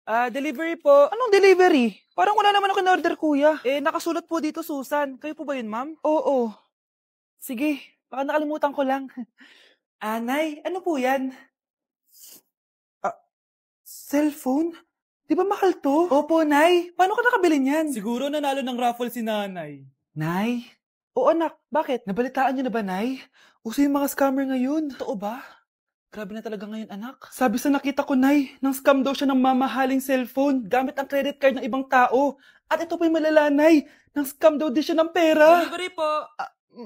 Delivery po. Anong delivery? Parang wala naman ako in-order, kuya. Nakasulat po dito, Susan. Kayo po ba yun, ma'am? Oo. Sige, baka nakalimutan ko lang. Nay, ano po yan? Cellphone? Di ba mahal to? Opo, Nay. Paano ka nakabili niyan? Siguro nanalo ng raffle si nanay. Nay? Oo, anak. Bakit? Nabalitaan niyo na ba, Nay? Uso yung mga scammer ngayon. Totoo ba? Grabe na talaga ngayon, anak. Sabi sa nakita ko, Nay, nang scam daw siya ng mamahaling cellphone gamit ang credit card ng ibang tao. At ito pa yung malala, Nay. Nang scam daw din siya ng pera. Delivery po.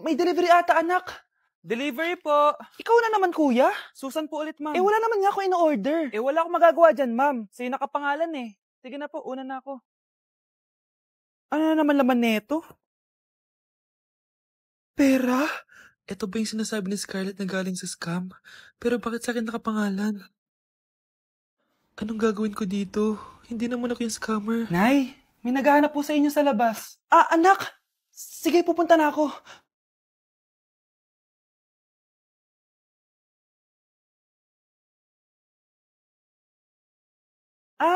May delivery ata, anak. Delivery po. Ikaw na naman, kuya. Susan po ulit, ma'am. Wala naman nga ako in-order. Wala akong magagawa dyan, ma'am. Sa'yo nakapangalan eh. Sige na po, una na ako. Ano na naman laman neto? Pera? Ito ba yung sinasabi ni Scarlett na galing sa scam? Pero bakit sa akin nakapangalan? Anong gagawin ko dito? Hindi naman ako yung scammer. Nay, may naghahanap po sa inyo sa labas. Anak! Sige, pupunta na ako.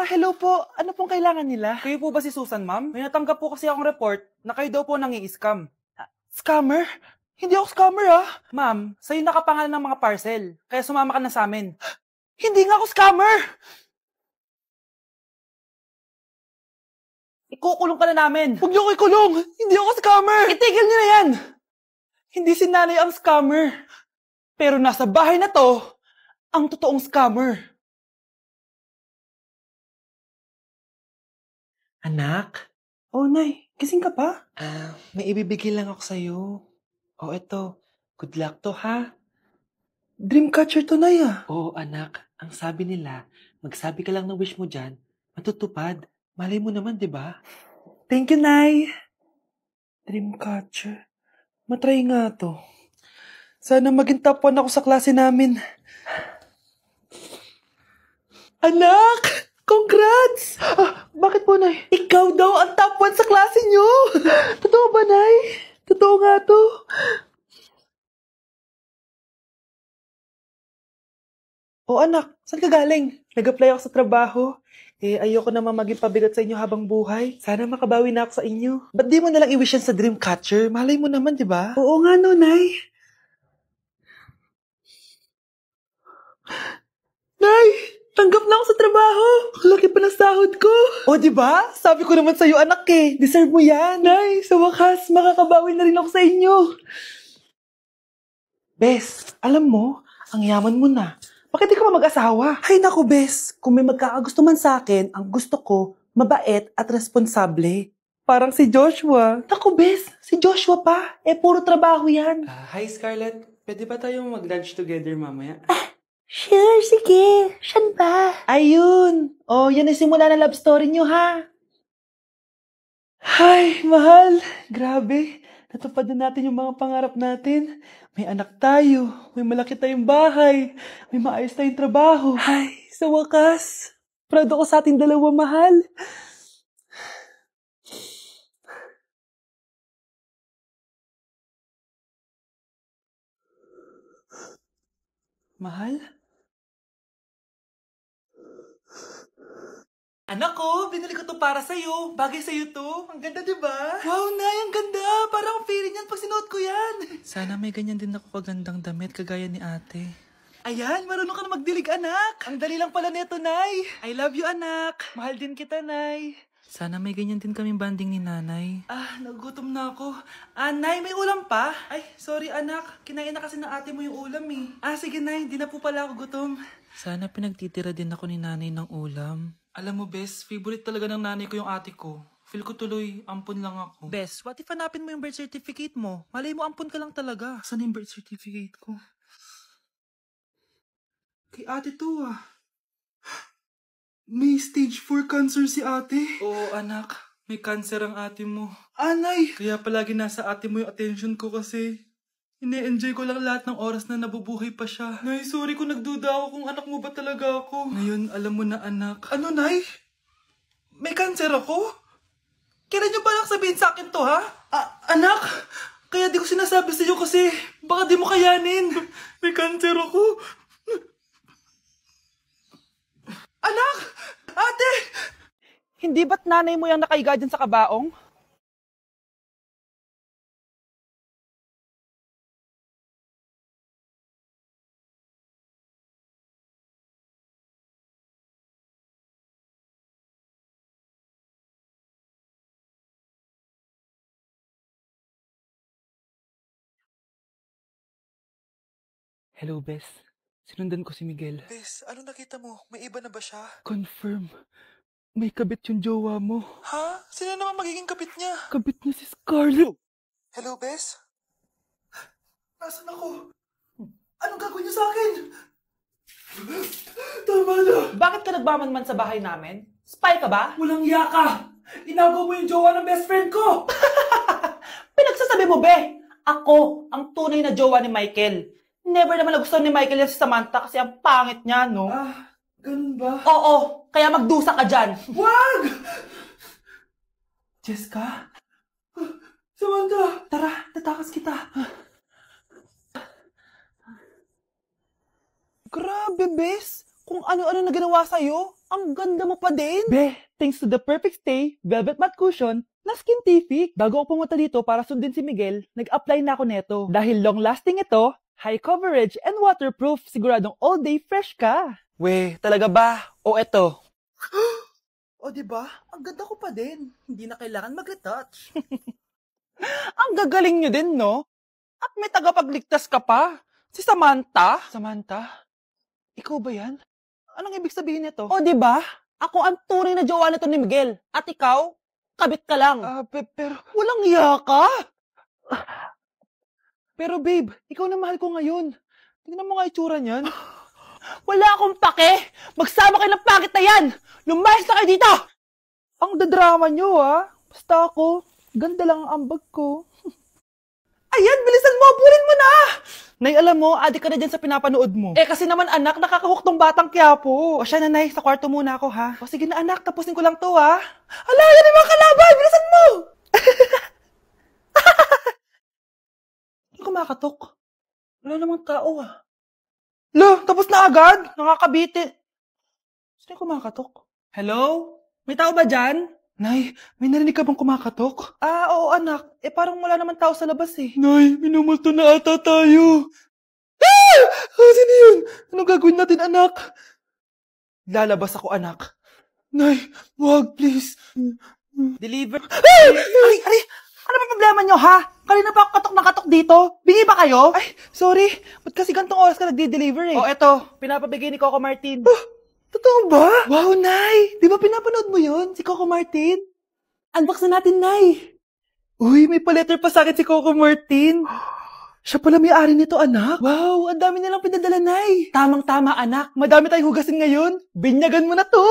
Hello po. Ano pong kailangan nila? Kayo po ba si Susan, ma'am? May natanggap po kasi akong report na kayo daw po nangi-scam. Scammer? Hindi ako scammer, Ma'am, sa'yo nakapangalan ng mga parcel. Kaya sumama ka na sa amin. Hindi nga ako scammer! Ikukulong ka na namin. Huwag niyo ko ikulong! Hindi ako scammer! Itigil niyo na yan! Hindi si nanay ang scammer. Pero nasa bahay na to, ang totoong scammer. Anak? Oh, Nay. Gising ka pa? May ibibigay lang ako sa'yo. Eto. Good luck to, ha? Dreamcatcher to, Nay, Oo, anak. Ang sabi nila, magsabi ka lang ng wish mo dyan, matutupad. Malay mo naman, di ba? Thank you, Nay. Dreamcatcher. Matry nga to. Sana maging top 1 ako sa klase namin. Anak! Congrats! Bakit po, Nay? Ikaw daw ang top 1 sa klase nyo! Totoo ba, Nay? Totoo nga to. Anak, saan ka galing? Nag-apply ako sa trabaho. Ayoko naman maging pabigat sa inyo habang buhay. Sana makabawi na ako sa inyo. Ba't di mo nalang i-wish yan sa Dreamcatcher? Malay mo naman, di ba? Oo nga, no, Nay. Nay! Tanggap na ako sa trabaho. Ang laki pa ng sahod ko. Di ba? Sabi ko naman sa'yo, anak eh. Deserve mo yan. Nay, sa wakas, makakabawi na rin ako sa inyo. Bes, alam mo, ang yaman mo na. Bakit di ka pa mag-asawa? Ay naku, Bes. Kung may magkakagusto man sa akin, ang gusto ko, mabait at responsable. Parang si Joshua. Naku, Bes. Si Joshua pa. Puro trabaho yan. Hi, Scarlett. Pwede ba tayong mag-lunch together mamaya? Sure, sige. Saan ba? Ayun. Yan ang simula ng love story nyo, ha? Ay, mahal. Grabe. Natupad na natin yung mga pangarap natin. May anak tayo. May malaki tayong bahay. May maayos tayong trabaho. Ay, sa wakas. Proud ako sa ating dalawa, mahal. Mahal? Anak ko, binili ko to para sa'yo. Bagay sa'yo to. Ang ganda, diba? Wow, Nay, ang ganda. Parang ang feeling yan pag sinuot ko yan. Sana may ganyan din ako kagandang damit kagaya ni ate. Ayan, marunong ka na magdilig, anak. Ang dali lang pala neto, Nay. I love you, anak. Mahal din kita, Nay. Sana may ganyan din kaming banding ni nanay. Nagutom na ako. Nay, may ulam pa? Ay, sorry anak. Kinain na kasi ng ate mo yung ulam eh. Sige Nay, di na po pala ako gutom. Sana pinagtitira din ako ni nanay ng ulam. Alam mo, Bes, favorite talaga ng nanay ko yung ate ko. Feel ko tuloy, ampun lang ako. Bes, what if hanapin mo yung birth certificate mo? Malay mo, ampun ka lang talaga. Saan yung birth certificate ko? Kay ate to May stage 4 cancer si ate. Oo, anak. May cancer ang ate mo. Nay! Kaya palagi nasa ate mo yung attention ko kasi ine-enjoy ko lang lahat ng oras na nabubuhay pa siya. Nay, sorry kung nagduda ako kung anak mo ba talaga ako. Ngayon, alam mo na, anak. Ano, Nay? May cancer ako? Kailan niyo balak sabihin sa akin to, ha? Anak! Kaya di ko sinasabi sa iyo kasi baka di mo kayanin. May cancer ako. Anak! Ate! Hindi ba't nanay mo yung nakaiga dyan sa kabaong? Hello, Bes. Sinundan ko si Miguel. Bes, ano nakita mo? May iba na ba siya? Confirm. May kabit yung jowa mo. Ha? Sino naman magiging kabit niya? Kabit niya si Scarlett. Hello, Bes? Nasaan ako? Anong gagawin niyo sa akin? Tama na! Bakit ka nagmamanman sa bahay namin? Spy ka ba? Walang iya ka! Inagaw mo yung jowa ng best friend ko! Pinagsasabi mo, be! Ako ang tunay na jowa ni Michael. Never naman nagustuhan ni Michael yan si Samantha kasi ang pangit niya, no? Ah, ganun ba? Oo, kaya magdusa ka dyan. Wag! Jessica? Samantha! Tara, tatakas kita. Grabe, Bes! Kung ano-ano na ginawa sa'yo, ang ganda mo pa din. Be, thanks to the perfect stay, velvet matte cushion, na Skintific. Bago ako pumunta dito para sundin si Miguel, nag-apply na ako neto. Dahil long-lasting ito, high coverage, and waterproof, siguradong all day fresh ka. We, talaga ba? O eto? O diba? Ang ganda ko pa din. Hindi na kailangan mag-retouch. Ang gagaling nyo din, no? At may tagapagligtas ka pa. Si Samantha? Samantha? Ikaw ba yan? Anong ibig sabihin nito? O diba? Ako ang tunay na jowa nito ni Miguel. At ikaw, kabit ka lang. Pero walang iya ka. Pero babe, ikaw na mahal ko ngayon. Tingnan mo nga itsura niyan. Wala akong pake! Magsama kayo ng pangit na yan! Lumayas na kayo dito! Ang dadrama nyo, ha? Basta ako, ganda lang ang ambag ko. Ayan, bilisan mo! Abunin mo na! Nay, alam mo, adik ka na dyan sa pinapanood mo. Eh, kasi naman anak, nakakahook tong batang Quiapo. O siya na, Nay, sa kwarto muna ako, ha? O sige na anak, tapusin ko lang to, ha? Ala, yan yung mga kalaban! Bilisan mo! Kumakatok. Wala namang tao, ah. Lo, tapos na agad? Nakakabiti. Sino kumakatok? Hello? May tao ba dyan? Nay, may narinig ka bang kumakatok? Ah, oo anak. Eh parang wala naman tao sa labas eh. Nay, minumulto na ata tayo. Ah! Sino yun? Anong gagawin natin anak? Lalabas ako anak. Nay, wag please. Deliver. Ay! Ano ba problema nyo, ha? Kanina pa ako katok na katok dito. Bingi ba kayo? Ay, sorry. Ba't kasi gantong oras ka nagde-deliver eh? Oh, eto. Pinapabigay ni Coco Martin. Totoo ba? Wow, Nay! Di ba pinapanood mo yun? Si Coco Martin? Unbox na natin, Nay. Uy, may pa-letter pa sa akin si Coco Martin. Siya pala may-ari nito, anak. Wow, ang dami nilang pinadala, Nay. Tamang-tama, anak. Madami tayong hugasin ngayon. Binyagan mo na to.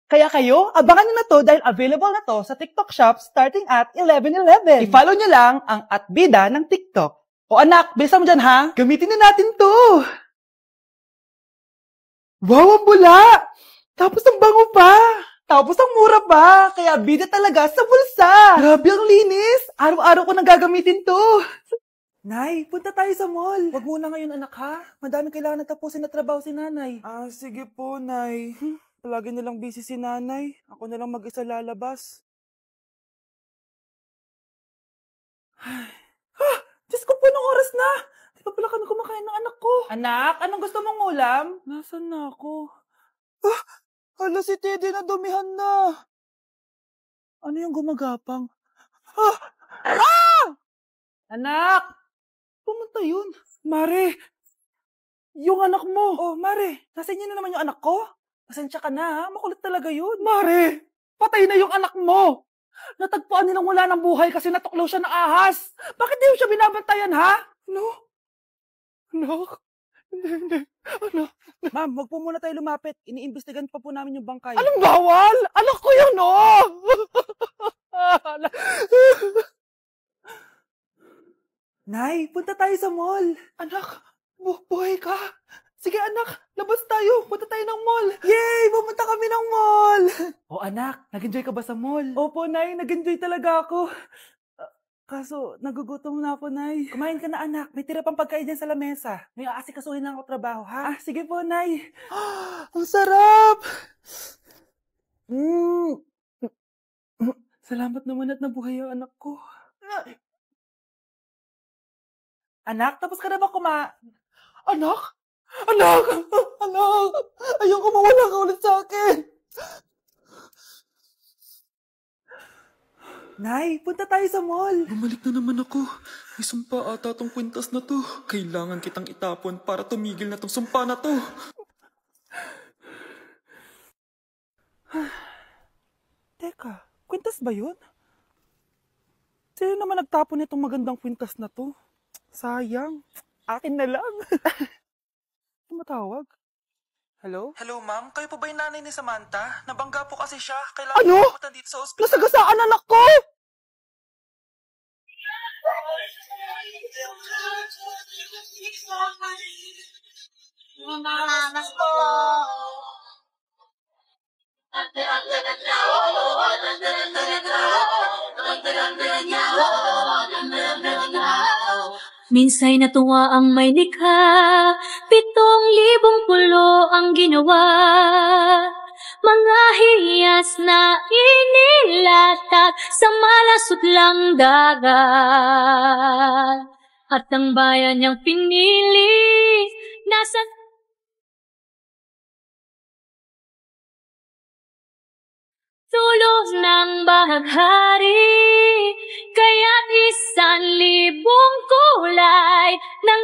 Kaya kayo, abangan nyo na to dahil available na to sa TikTok Shop starting at 11/11. I-follow nyo lang ang @bida ng TikTok. O anak, bilisan mo dyan ha. Gamitin na natin to. Wow, ang bula! Tapos ang bango pa! Tapos ang mura pa! Kaya bida talaga sa bulsa! Grabe ang linis! Araw-araw ko nang gagamitin to! Nay, punta tayo sa mall. Wag muna ngayon anak ha. Madami kailangan na tapusin na trabaho si nanay. Ah, sige po, Nay. Palagi nilang busy si nanay. Ako na lang mag-isa lalabas. Ay. Diyos ko po, nung oras na! Di ba pala kami kumakain ng anak ko? Anak, anong gusto mong ulam? Nasaan na ako? Hala si Teddy na dumihan na. Ano yung gumagapang? Anak! Pumunta yun. Mare! Yung anak mo! Oh, Mare! Nasa inyo na naman yung anak ko? Pasensya ka na ha, makulit talaga yun. Mare! Patay na yung anak mo! Natagpuan nilang wala ng buhay kasi natuklaw siya ng ahas. Bakit di mo siya binabantayan ha? No? Anak? Hindi. Anak? Ma'am, wag po muna tayo lumapit. Iniimbestigan pa po namin yung bangkay. Anong bawal? Anak ko yun, no? Nay, punta tayo sa mall. Anak, buhay ka. Sige anak, labas tayo. Punta tayo ng mall. Yay! Pumunta kami ng mall. Oh anak, nag-enjoy ka ba sa mall? Opo, Nay. Nag-enjoy talaga ako. Kaso, nagugutom na ako, Nay. Kumain ka na, anak. May tira pang pagkain dyan sa lamesa. May aasikasuhin lang ako trabaho, ha? Ah, sige po, Nay. Ang sarap! Salamat naman at nabuhay ang anak ko. Anak, tapos ka na ba Anak? Anak! Anak! Ayoko mawala ka ulit sa akin! Nay, punta tayo sa mall. Bumalik na naman ako. May sumpa ata tong kwintas na to. Kailangan kitang itapon para tumigil na tong sumpa na to. Teka, kwintas ba yun? Sino naman nagtapon itong magandang kwintas na to? Sayang. Akin na lang. Tumatawag? Hello? Hello, ma'am. Kayo po ba yung nanay ni Samantha? Nabangga po kasi siya. Kailangan Ano? pumunta dito sa ospital. Nasagasaan anak ko! Salamat po. Minsa'y natuwa ang may likha, 7,000 pulo ang ginawa. Mga hiyas na inilatag sa malasutlang dagat. At ang bayan niyang pinili, nasa dulo ng bahaghari, kaya't 1,000 kulay ng